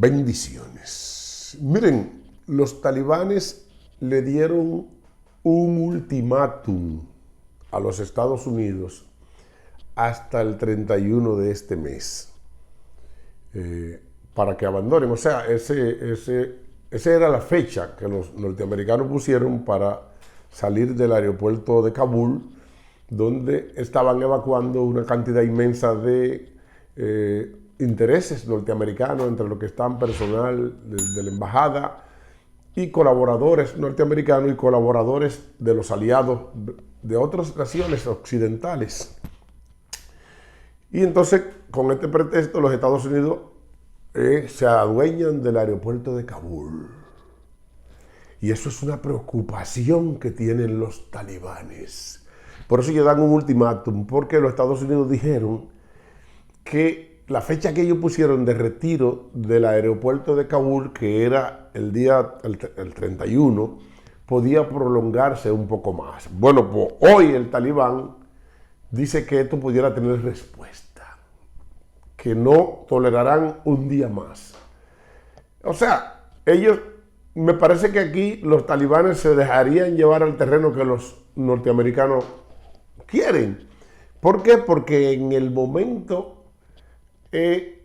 Bendiciones. Miren, los talibanes le dieron un ultimátum a los Estados Unidos hasta el 31 de este mes para que abandonen. O sea, esa era la fecha que los norteamericanos pusieron para salir del aeropuerto de Kabul, donde estaban evacuando una cantidad inmensa de intereses norteamericanos, entre los que están personal de la embajada y colaboradores norteamericanos y colaboradores de los aliados de otras naciones occidentales. Y entonces, con este pretexto, los Estados Unidos se adueñan del aeropuerto de Kabul. Y eso es una preocupación que tienen los talibanes. Por eso ellos dan un ultimátum, porque los Estados Unidos dijeron que la fecha que ellos pusieron de retiro del aeropuerto de Kabul, que era el 31, podía prolongarse un poco más. Bueno, pues hoy el talibán dice que esto pudiera tener respuesta, que no tolerarán un día más. O sea, ellos, me parece que aquí los talibanes se dejarían llevar al terreno que los norteamericanos quieren. ¿Por qué? Porque en el momento en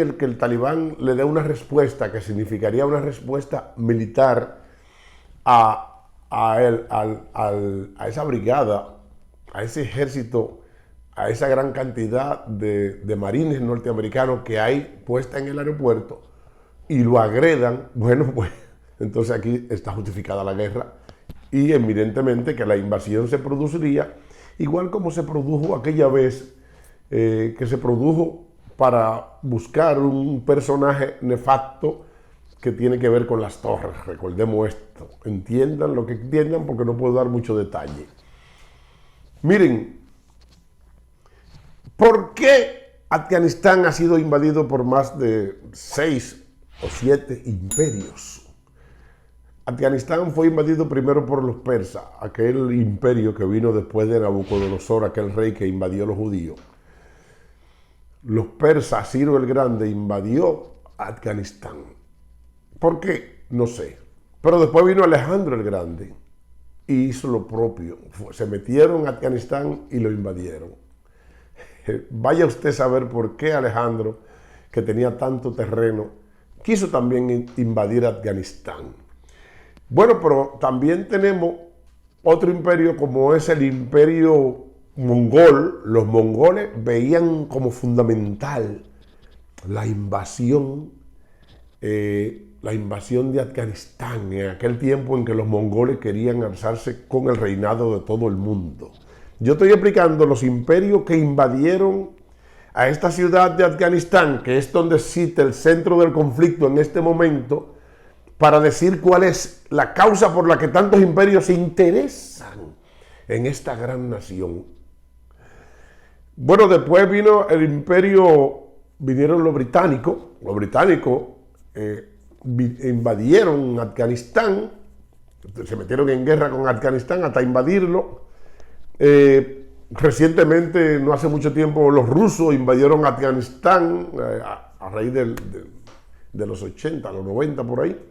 el que el talibán le dé una respuesta, que significaría una respuesta militar a esa brigada, a ese ejército, a esa gran cantidad de marines norteamericanos que hay puesta en el aeropuerto, y lo agredan, bueno, pues entonces aquí está justificada la guerra y evidentemente que la invasión se produciría igual como se produjo aquella vez que se produjo para buscar un personaje nefasto que tiene que ver con las torres. Recordemos esto, entiendan lo que entiendan porque no puedo dar mucho detalle. Miren, ¿por qué Afganistán ha sido invadido por más de 6 o 7 imperios? Afganistán fue invadido primero por los persas, aquel imperio que vino después de Nabucodonosor, aquel rey que invadió a los judíos. Los persas, Ciro el Grande invadió Afganistán. ¿Por qué? No sé. Pero después vino Alejandro el Grande y hizo lo propio. Se metieron a Afganistán y lo invadieron. Vaya usted a saber por qué Alejandro, que tenía tanto terreno, quiso también invadir Afganistán. Bueno, pero también tenemos otro imperio como es el imperio mongol. Los mongoles veían como fundamental la invasión de Afganistán en aquel tiempo en que los mongoles querían alzarse con el reinado de todo el mundo. Yo estoy explicando los imperios que invadieron a esta ciudad de Afganistán, que es donde existe el centro del conflicto en este momento, para decir cuál es la causa por la que tantos imperios se interesan en esta gran nación. Bueno, después vino el imperio, vinieron los británicos. Los británicos invadieron Afganistán, se metieron en guerra con Afganistán hasta invadirlo. Recientemente, no hace mucho tiempo, los rusos invadieron Afganistán a raíz de los 80, los 90 por ahí.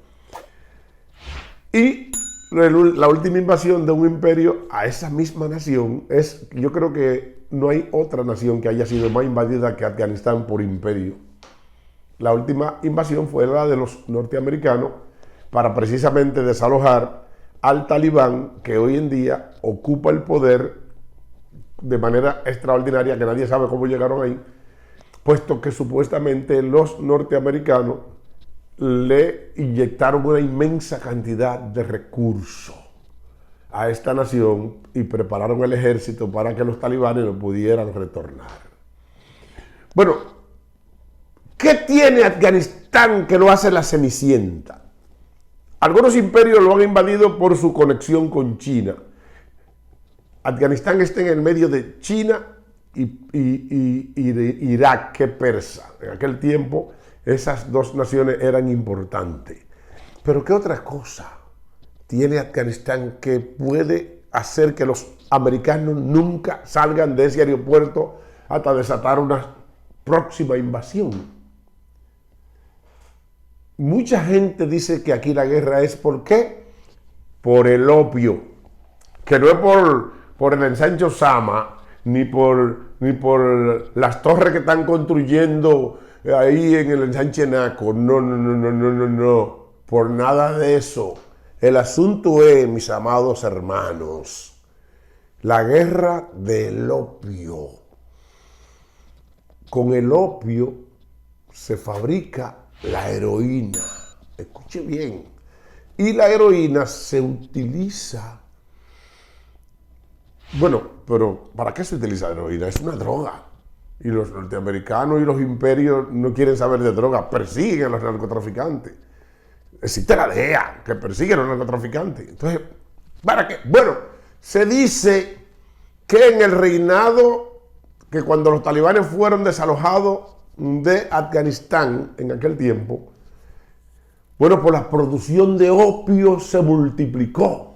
Y la última invasión de un imperio a esa misma nación yo creo que no hay otra nación que haya sido más invadida que Afganistán por imperio. La última invasión fue la de los norteamericanos para precisamente desalojar al talibán, que hoy en día ocupa el poder de manera extraordinaria, que nadie sabe cómo llegaron ahí, puesto que supuestamente los norteamericanos le inyectaron una inmensa cantidad de recursos a esta nación y prepararon el ejército para que los talibanes no pudieran retornar. Bueno, ¿qué tiene Afganistán que lo hace la Cenicienta? Algunos imperios lo han invadido por su conexión con China. Afganistán está en el medio de China y de Irak, que es persa. En aquel tiempo esas dos naciones eran importantes. Pero ¿qué otra cosa tiene Afganistán que puede hacer que los americanos nunca salgan de ese aeropuerto hasta desatar una próxima invasión? mucha gente dice que aquí la guerra es ¿por qué? Por el opio, que no es por el ensanche Sama, ni por las torres que están construyendo ahí en el ensanche Naco. No, no, no, no, no, no, no. Por nada de eso. El asunto es, mis amados hermanos, la guerra del opio. Con el opio se fabrica la heroína. Escuche bien. Y la heroína se utiliza. Bueno, pero ¿para qué se utiliza la heroína? Es una droga. Y los norteamericanos y los imperios no quieren saber de droga, persiguen a los narcotraficantes. Existe la DEA que persigue a los narcotraficantes. Entonces, ¿para qué? Bueno, se dice que en el reinado, que cuando los talibanes fueron desalojados de Afganistán en aquel tiempo, bueno, pues la producción de opio se multiplicó.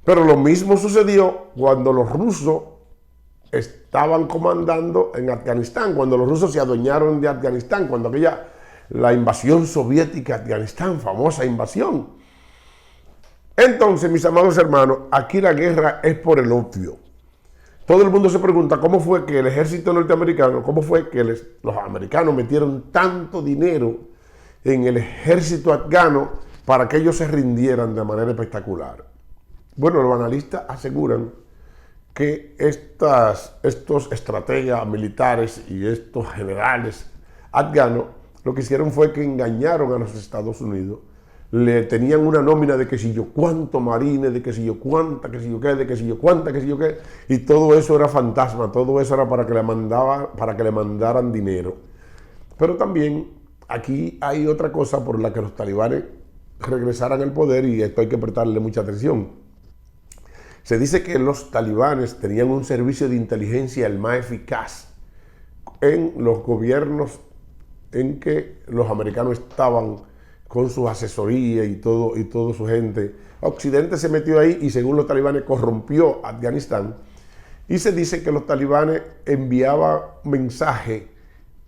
Pero lo mismo sucedió cuando los rusos estaban comandando en Afganistán, cuando los rusos se adueñaron de Afganistán, cuando la invasión soviética a Afganistán, famosa invasión. Entonces, mis amados hermanos, aquí la guerra es por el opio. Todo el mundo se pregunta cómo fue que el ejército norteamericano, cómo fue que los americanos metieron tanto dinero en el ejército afgano para que ellos se rindieran de manera espectacular. Bueno, los analistas aseguran que estos estrategas militares y estos generales afganos lo que hicieron fue que engañaron a los Estados Unidos. Le tenían una nómina de que si yo cuánto marines, de que si yo cuánta, que si yo qué, de que si yo cuánta, que si yo qué, y todo eso era fantasma, todo eso era para que le mandaran dinero. Pero también aquí hay otra cosa por la que los talibanes regresaran al poder, y esto hay que prestarle mucha atención. Se dice que los talibanes tenían un servicio de inteligencia el más eficaz en los gobiernos en que los americanos estaban con su asesoría y todo su gente. Occidente se metió ahí y según los talibanes corrompió Afganistán. Y se dice que los talibanes enviaban mensaje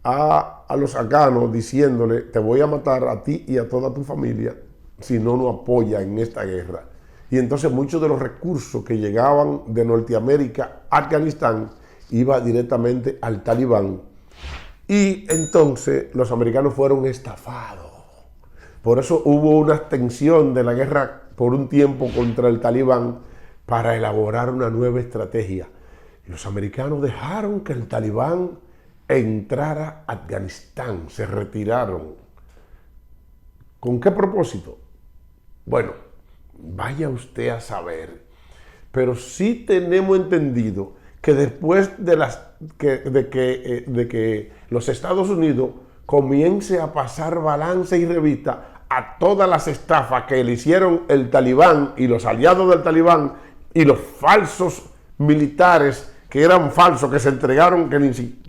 a los afganos diciéndole: te voy a matar a ti y a toda tu familia si no apoya en esta guerra. Y entonces muchos de los recursos que llegaban de Norteamérica a Afganistán iba directamente al talibán. Y entonces los americanos fueron estafados. Por eso hubo una extensión de la guerra por un tiempo contra el talibán para elaborar una nueva estrategia. Y los americanos dejaron que el talibán entrara a Afganistán, se retiraron. ¿Con qué propósito? Bueno, vaya usted a saber. Pero sí tenemos entendido que después de que los Estados Unidos comience a pasar balance y revista a todas las estafas que le hicieron el talibán y los aliados del talibán y los falsos militares que eran falsos, que se entregaron, que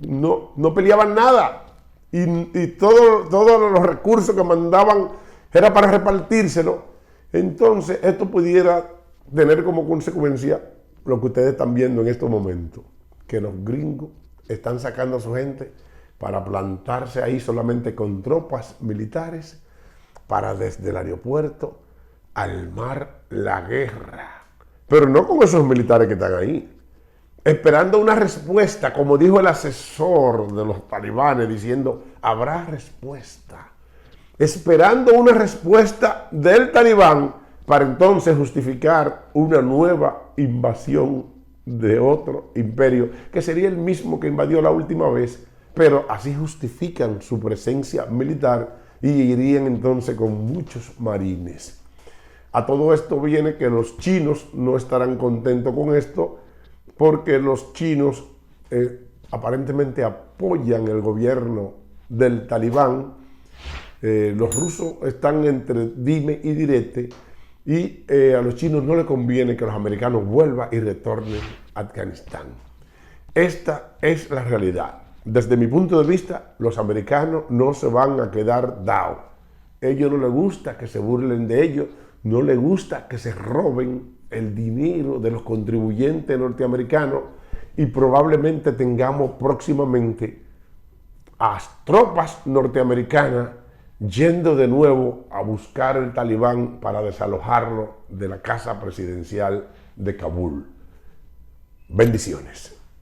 no peleaban nada, y todos los recursos que mandaban era para repartírselo. Entonces esto pudiera tener como consecuencia lo que ustedes están viendo en estos momentos, que los gringos están sacando a su gente para plantarse ahí solamente con tropas militares para desde el aeropuerto armar la guerra. Pero no con esos militares que están ahí, esperando una respuesta, como dijo el asesor de los talibanes, diciendo: habrá respuesta. Esperando una respuesta del talibán para entonces justificar una nueva invasión de otro imperio, que sería el mismo que invadió la última vez, pero así justifican su presencia militar y irían entonces con muchos marines. A todo esto viene que los chinos no estarán contentos con esto, porque los chinos aparentemente apoyan el gobierno del talibán. Los rusos están entre dime y direte, y a los chinos no les conviene que los americanos vuelvan y retornen a Afganistán. Esta es la realidad. Desde mi punto de vista, los americanos no se van a quedar dados. A ellos no les gusta que se burlen de ellos, no les gusta que se roben el dinero de los contribuyentes norteamericanos, y probablemente tengamos próximamente a tropas norteamericanas yendo de nuevo a buscar el talibán para desalojarlo de la casa presidencial de Kabul. Bendiciones.